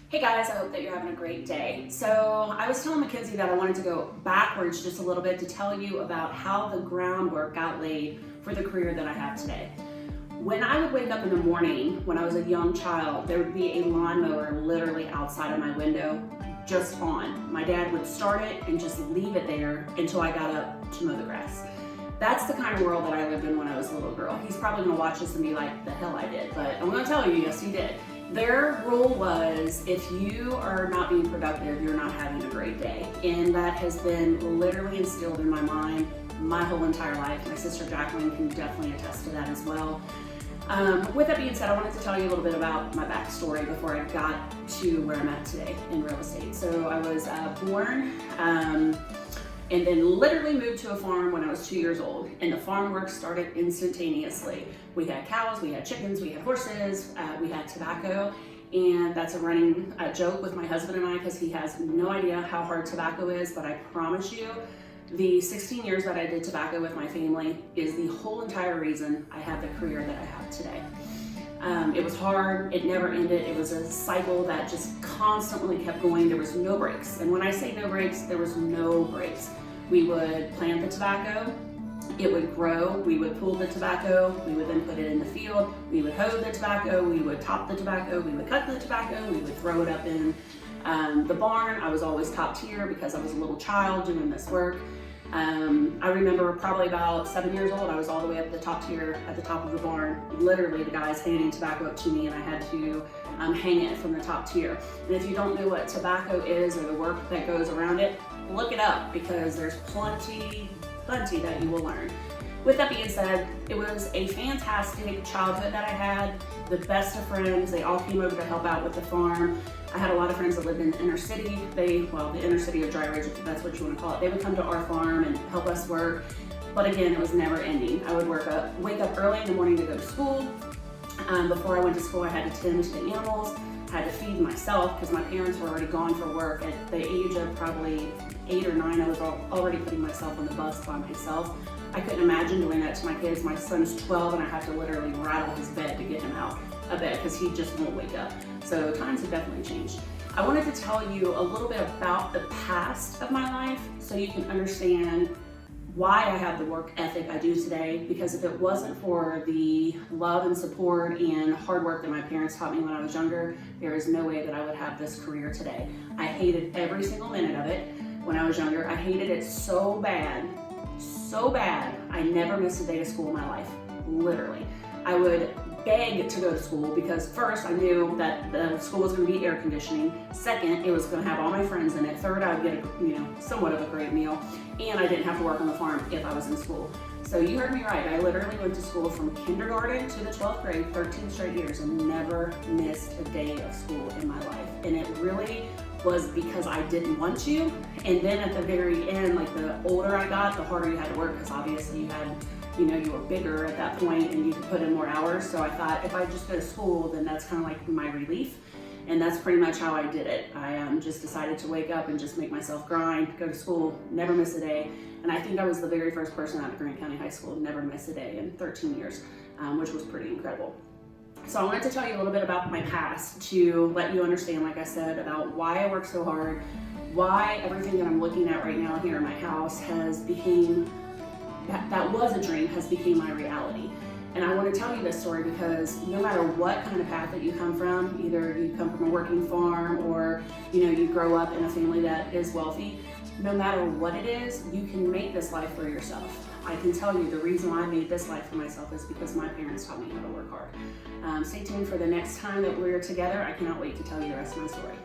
Hey guys, I hope that you're having a great day. So I was telling Mackenzie that I wanted to go backwards just a little bit to tell you about how the groundwork got laid for the career that I have today. When I would wake up in the morning when I was a young child, there would be a lawnmower literally outside of my window just on. My dad would start it and just leave it there until I got up to mow the grass. That's the kind of world that I lived in when I was a little girl. He's probably gonna watch this and be like, the hell I did, but I'm gonna tell you, yes you did. Their rule was, if you are not being productive, you're not having a great day. And that has been literally instilled in my mind my whole entire life. My sister Jacqueline can definitely attest to that as well. With that being said, I wanted to tell you a little bit about my backstory before I got to where I'm at today in real estate. So I was born and then literally moved to a farm when I was 2 years old, and the farm work started instantaneously. We had cows, we had chickens, we had horses, we had tobacco, and that's a running joke with my husband and I because he has no idea how hard tobacco is, but I promise you, the 16 years that I did tobacco with my family is the whole entire reason I have the career that I have today. It was hard, it never ended, it was a cycle that just constantly kept going, there was no breaks. And when I say no breaks, there was no breaks. We would plant the tobacco, it would grow, we would pull the tobacco, we would then put it in the field, we would hoe the tobacco, we would top the tobacco, we would cut the tobacco, we would throw it up in the barn. I was always top tier because I was a little child doing this work. I remember probably about 7 years old, I was all the way up the top tier at the top of the barn, literally the guys handing tobacco up to me and I had to hang it from the top tier. And if you don't know what tobacco is or the work that goes around it, look it up because there's plenty that you will learn. With that being said, it was a fantastic childhood that I had, the best of friends, they all came over to help out with the farm. I had a lot of friends that lived in the inner city. The inner city of Dry Ridge, if that's what you want to call it. They would come to our farm and help us work. But again, it was never ending. I would wake up early in the morning to go to school. Before I went to school, I had to tend to the animals. I had to feed myself because my parents were already gone for work. At the age of probably 8 or 9, I was already putting myself on the bus by myself. I couldn't imagine doing that to my kids. My son's 12 and I have to literally rattle his bed to get him out of bed because he just won't wake up. So times have definitely changed. I wanted to tell you a little bit about the past of my life so you can understand why I have the work ethic I do today, because if it wasn't for the love and support and hard work that my parents taught me when I was younger, there is no way that I would have this career today. I hated every single minute of it when I was younger. I hated it so bad, I never missed a day of school in my life, literally. I would beg to go to school because first I knew that the school was going to be air conditioning. Second, it was going to have all my friends in it. Third, I'd get somewhat of a great meal, and I didn't have to work on the farm if I was in school. So you heard me right. I literally went to school from kindergarten to the 12th grade, 13 straight years, and never missed a day of school in my life. And it really was because I didn't want to. And then at the very end, like the older I got, the harder you had to work because obviously you were bigger at that point and you could put in more hours. So I thought if I just go to school, then that's kind of like my relief. And that's pretty much how I did it. I just decided to wake up and just make myself grind, go to school, never miss a day. And I think I was the very first person out of Grant County High School to never miss a day in 13 years, which was pretty incredible. So I wanted to tell you a little bit about my past to let you understand, like I said, about why I work so hard, why everything that I'm looking at right now here in my house has became, that was a dream, has become my reality. And I want to tell you this story because no matter what kind of path that you come from, either you come from a working farm or you grow up in a family that is wealthy, no matter what it is, you can make this life for yourself. I can tell you the reason why I made this life for myself is because my parents taught me how to work hard. Stay tuned for the next time that we're together. I cannot wait to tell you the rest of my story.